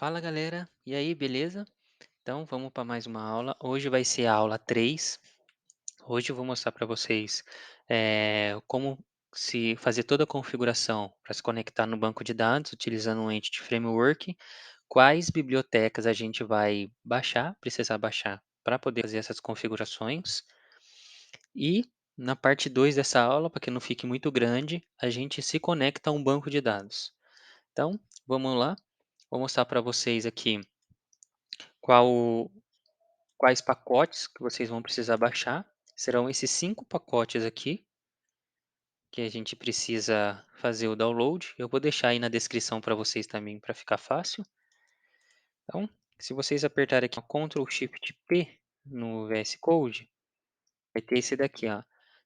Fala galera, e aí, beleza? Então vamos para mais uma aula. Hoje vai ser a aula 3. Hoje eu vou mostrar para vocês como se fazer toda a configuração para se conectar no banco de dados utilizando o Entity Framework, quais bibliotecas a gente vai precisar baixar para poder fazer essas configurações. E na parte 2 dessa aula, para que não fique muito grande, a gente se conecta a um banco de dados. Então, vamos lá. Vou mostrar para vocês aqui qual quais pacotes que vocês vão precisar baixar. Serão esses 5 pacotes aqui que a gente precisa fazer o download. Eu vou deixar aí na descrição para vocês também, para ficar fácil. Então, se vocês apertarem aqui Ctrl Shift P no VS Code, vai ter esse daqui, ó,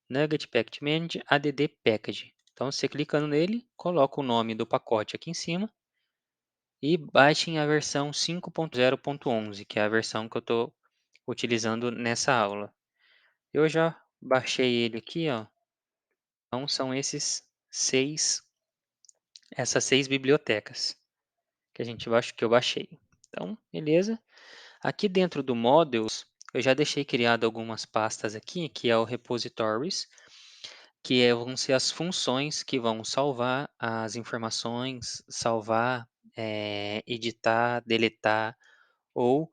Nugget Package Manager ADD Package. Então, você clicando nele, coloca o nome do pacote aqui em cima e baixem a versão 5.0.11, que é a versão que eu estou utilizando nessa aula. Eu já baixei ele aqui, ó. Então são essas seis bibliotecas que eu baixei. Então, beleza. Aqui dentro do Models, eu já deixei criado algumas pastas aqui, que é o Repositories, vão ser as funções que vão salvar as informações, salvar, editar, deletar ou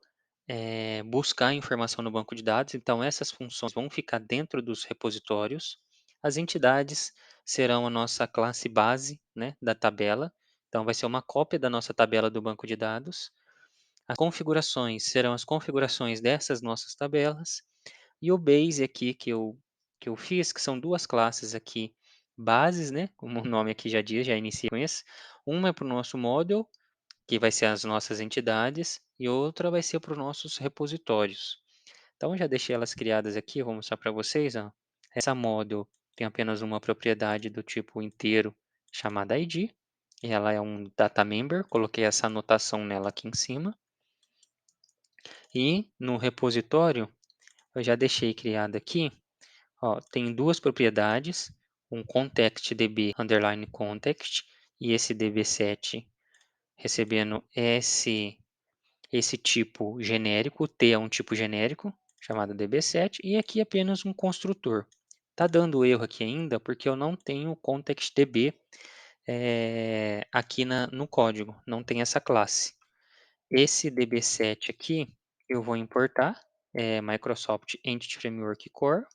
buscar informação no banco de dados. Então, essas funções vão ficar dentro dos repositórios. As entidades serão a nossa classe base, né, da tabela. Então, vai ser uma cópia da nossa tabela do banco de dados. As configurações serão as configurações dessas nossas tabelas. E o base aqui que eu fiz, que são duas classes aqui bases, né, como o nome aqui já diz, já inicia com isso. Uma é para o nosso model, que vai ser as nossas entidades, e outra vai ser para os nossos repositórios. Então, eu já deixei elas criadas aqui, vou mostrar para vocês. Ó. Essa model tem apenas uma propriedade do tipo inteiro, chamada ID, e ela é um data member, coloquei essa anotação nela aqui em cima. E no repositório, eu já deixei criado aqui, ó, tem duas propriedades, um context db underline context, e esse db7 recebendo esse tipo genérico, T é um tipo genérico, chamado db7, e aqui apenas um construtor. Está dando erro aqui ainda porque eu não tenho contextdb aqui no código, não tem essa classe. Esse db7 aqui eu vou importar, Microsoft Entity Framework Core.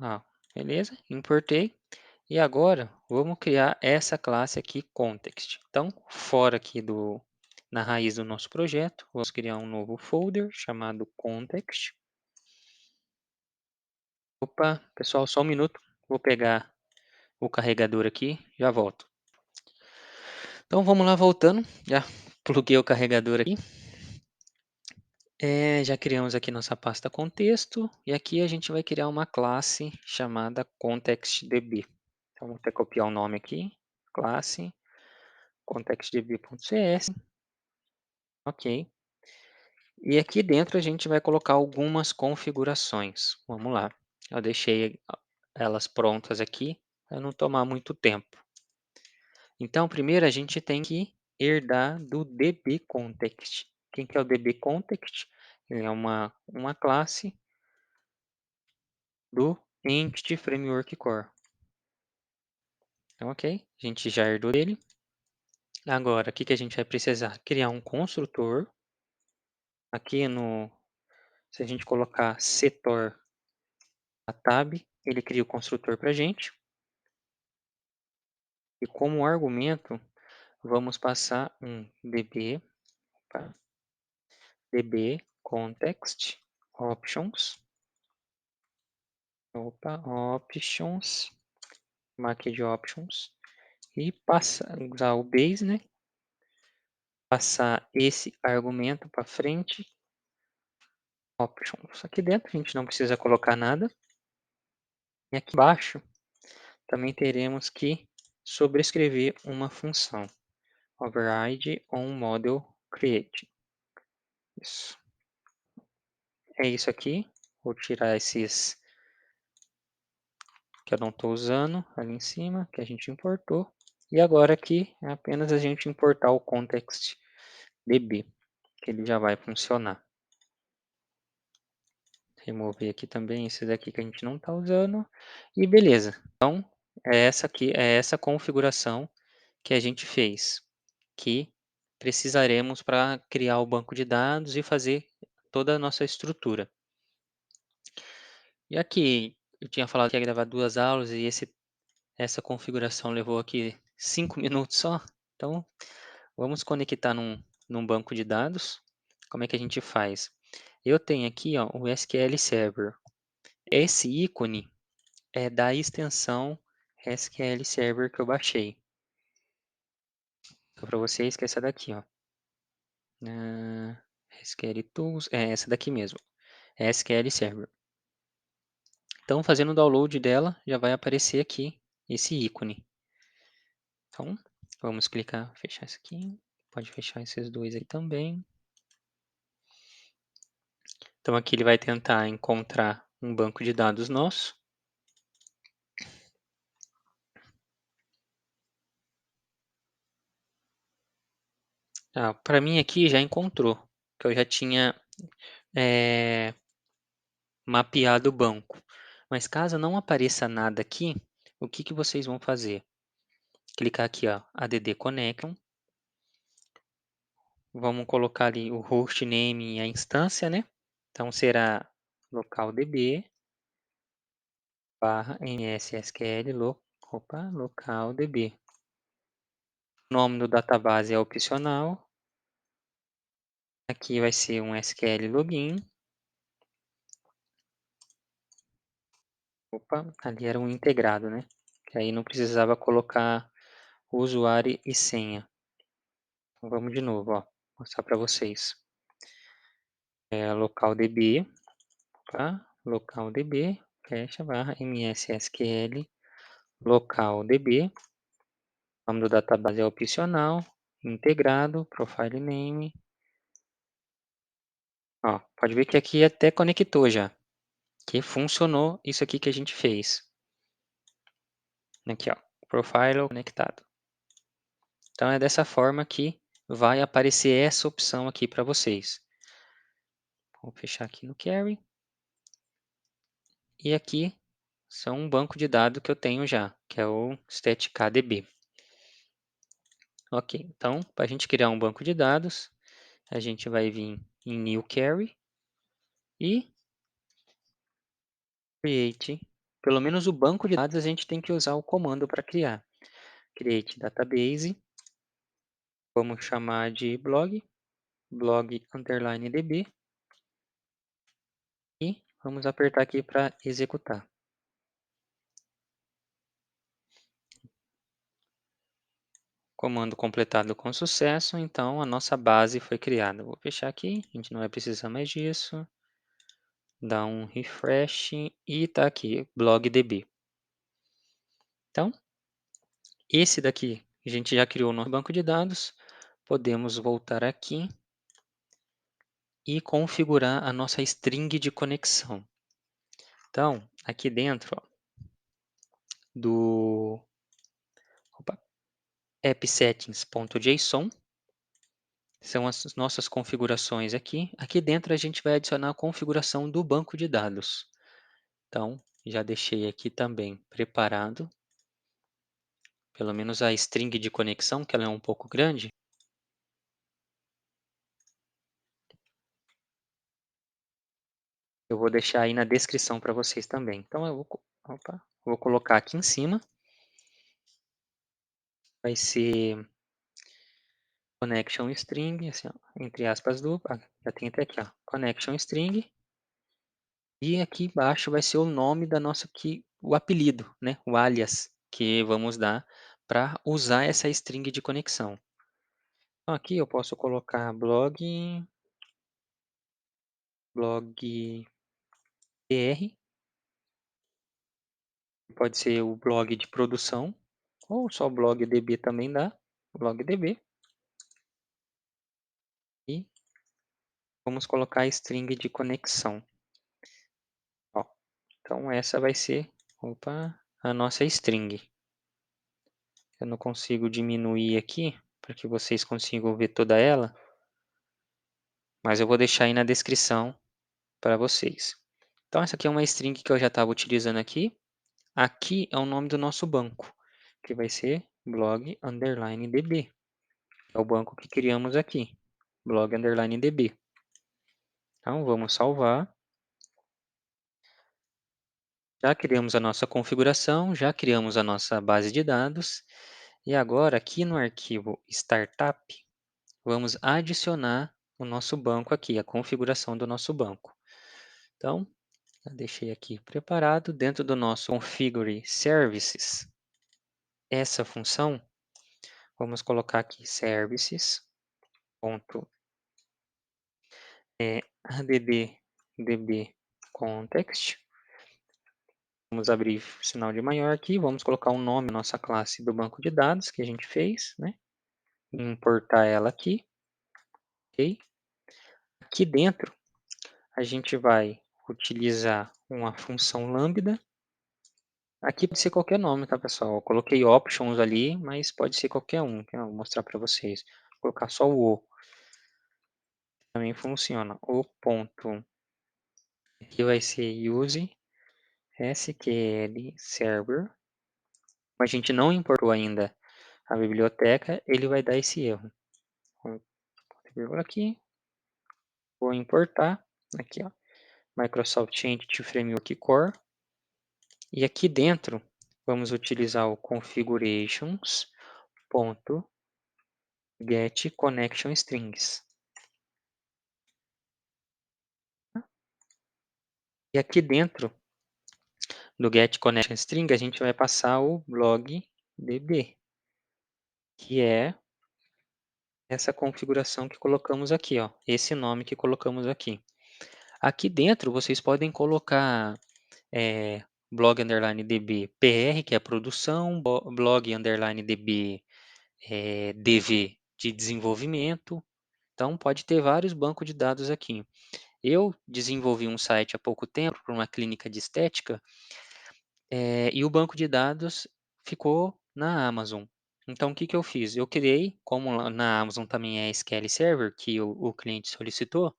Ah, beleza, importei. E agora, vamos criar essa classe aqui, context. Então, fora aqui na raiz do nosso projeto, vamos criar um novo folder chamado context. Opa, pessoal, só um minuto. Vou pegar o carregador aqui, já volto. Então, vamos lá, voltando. Já pluguei o carregador aqui. Já criamos aqui nossa pasta contexto. E aqui a gente vai criar uma classe chamada contextDB. Então, vou até copiar o nome aqui. Classe contextdb.cs. Ok. E aqui dentro a gente vai colocar algumas configurações. Vamos lá. Eu deixei elas prontas aqui para não tomar muito tempo. Então, primeiro a gente tem que herdar do dbContext. Quem que é o dbContext? Ele é uma classe do Entity Framework Core. Então, ok, a gente já herdou dele. Agora, o que a gente vai precisar? Criar um construtor. Aqui se a gente colocar setor a tab, ele cria o construtor para a gente. E como argumento, vamos passar um db context options, options, marquei de options, e usar o base, né? Passar esse argumento para frente, options. Aqui dentro a gente não precisa colocar nada. E aqui embaixo também teremos que sobrescrever uma função, override on model create. Isso. É isso aqui. Vou tirar esses que eu não estou usando ali em cima, que a gente importou. E agora aqui é apenas a gente importar o context DB, que ele já vai funcionar. Remover aqui também esse daqui que a gente não está usando. E beleza. Então, é essa configuração que a gente fez, que precisaremos para criar o banco de dados e fazer toda a nossa estrutura. E aqui, eu tinha falado que ia gravar 2 aulas e essa configuração levou aqui 5 minutos só. Então, vamos conectar num banco de dados. Como é que a gente faz? Eu tenho aqui ó, o SQL Server. Esse ícone é da extensão SQL Server que eu baixei. Então, para vocês, que é essa daqui, ó. SQL Tools, é essa daqui mesmo. SQL Server. Então, fazendo o download dela, já vai aparecer aqui esse ícone. Então, vamos clicar, fechar isso aqui. Pode fechar esses dois aí também. Então, aqui ele vai tentar encontrar um banco de dados nosso. Para mim aqui já encontrou, que eu já tinha mapeado o banco. Mas caso não apareça nada aqui, o que vocês vão fazer? Clicar aqui, ó, add connection. Vamos colocar ali o hostname e a instância, né? Então será localdb barra mssql localdb. O nome do database é opcional. Aqui vai ser um SQL login. Ali era um integrado, né? Que aí não precisava colocar o usuário e senha. Então, vamos de novo, ó, mostrar para vocês. Localdb, localdb, fecha barra mssql localdb. O nome do database é opcional, integrado, profile name. Ó, pode ver que aqui até conectou já, que funcionou isso aqui que a gente fez. Aqui, ó, profile conectado. Então é dessa forma que vai aparecer essa opção aqui para vocês. Vou fechar aqui no Query. E aqui são um banco de dados que eu tenho já, que é o staticdb. Ok, então para a gente criar um banco de dados, a gente vai vir em New Query e Create. Pelo menos o banco de dados a gente tem que usar o comando para criar. Create Database. Vamos chamar de blog, blog underline db. E vamos apertar aqui para executar. Comando completado com sucesso, então a nossa base foi criada. Vou fechar aqui, a gente não vai precisar mais disso. Dá um refresh e está aqui, blogdb. Então, esse daqui a gente já criou no banco de dados. Podemos voltar aqui e configurar a nossa string de conexão. Então, aqui dentro ó, do appsettings.json, são as nossas configurações aqui. Aqui dentro a gente vai adicionar a configuração do banco de dados. Então, já deixei aqui também preparado, pelo menos a string de conexão, que ela é um pouco grande. Eu vou deixar aí na descrição para vocês também. Então, vou colocar aqui em cima. Vai ser connection string, assim, ó, entre aspas dupla. Já tem até aqui, ó, connection string. E aqui embaixo vai ser o nome da nossa aqui, o apelido, né? O alias que vamos dar para usar essa string de conexão. Então, aqui eu posso colocar blog BR, pode ser o blog de produção, ou só blog DB também dá, blog DB. E vamos colocar a string de conexão. Ó, então essa vai ser a nossa string. Eu não consigo diminuir aqui, para que vocês consigam ver toda ela, mas eu vou deixar aí na descrição para vocês. Então essa aqui é uma string que eu já estava utilizando aqui. Aqui é o nome do nosso banco, que vai ser blog_db. É o banco que criamos aqui, blog_db. Então vamos salvar. Já criamos a nossa configuração, já criamos a nossa base de dados. E agora aqui no arquivo startup, vamos adicionar o nosso banco aqui, a configuração do nosso banco. Então, já deixei aqui preparado dentro do nosso configure services. Essa função, vamos colocar aqui services ponto add context. Vamos abrir sinal de maior aqui, vamos colocar o nome da nossa classe do banco de dados que a gente fez, né? Importar ela aqui, ok? Aqui dentro, a gente vai utilizar uma função lambda. Aqui pode ser qualquer nome, tá, pessoal? Eu coloquei options ali, mas pode ser qualquer um, que eu vou mostrar para vocês. Vou colocar só o também funciona. O ponto aqui vai ser use SQL Server. A gente não importou ainda a biblioteca, ele vai dar esse erro. Vou aqui, vou importar, aqui ó, Microsoft Entity Framework Core. E aqui dentro, vamos utilizar o configurations.getConnectionStrings. E aqui dentro do getConnectionString, a gente vai passar o blog_db, que é essa configuração que colocamos aqui, ó, esse nome que colocamos aqui. Aqui dentro, vocês podem colocar blog_db PR, que é a produção, blog_db DV de desenvolvimento. Então, pode ter vários bancos de dados aqui. Eu desenvolvi um site há pouco tempo para uma clínica de estética e o banco de dados ficou na Amazon. Então, o que, que eu fiz? Eu criei, como lá na Amazon também é SQL Server, que o cliente solicitou,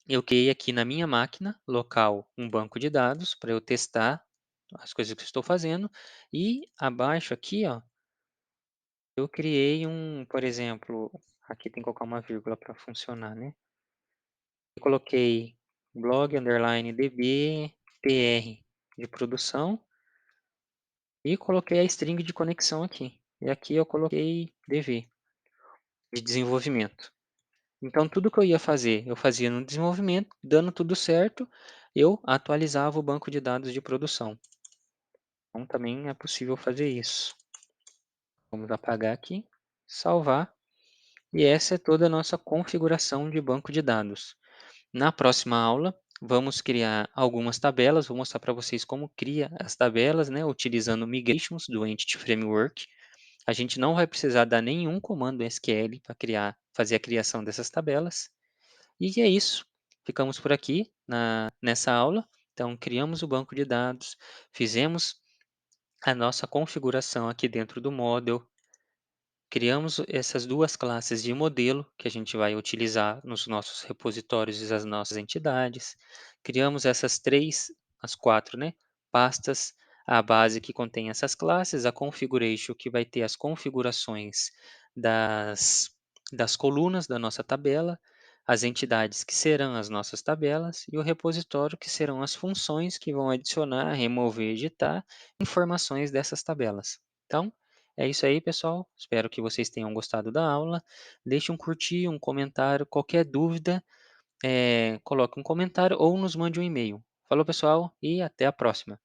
eu criei aqui na minha máquina local um banco de dados para eu testar as coisas que eu estou fazendo. E abaixo aqui, ó, eu criei por exemplo, aqui tem que colocar uma vírgula para funcionar, né? Eu coloquei blog_db PR de produção e coloquei a string de conexão aqui. E aqui eu coloquei DV de desenvolvimento. Então tudo que eu ia fazer, eu fazia no desenvolvimento, dando tudo certo, eu atualizava o banco de dados de produção. Então também é possível fazer isso. Vamos apagar aqui, salvar. E essa é toda a nossa configuração de banco de dados. Na próxima aula, vamos criar algumas tabelas. Vou mostrar para vocês como cria as tabelas, né, utilizando migrations do Entity Framework. A gente não vai precisar dar nenhum comando SQL para fazer a criação dessas tabelas. E é isso. Ficamos por aqui nessa aula. Então, criamos o banco de dados, fizemos a nossa configuração aqui dentro do model, criamos essas duas classes de modelo que a gente vai utilizar nos nossos repositórios e das nossas entidades. Criamos as quatro, né, pastas, a base que contém essas classes, a configuration que vai ter as configurações das, das colunas da nossa tabela, as entidades que serão as nossas tabelas e o repositório que serão as funções que vão adicionar, remover, editar informações dessas tabelas. Então, é isso aí, pessoal. Espero que vocês tenham gostado da aula. Deixe um curtir, um comentário. Qualquer dúvida, coloque um comentário ou nos mande um e-mail. Falou, pessoal, e até a próxima.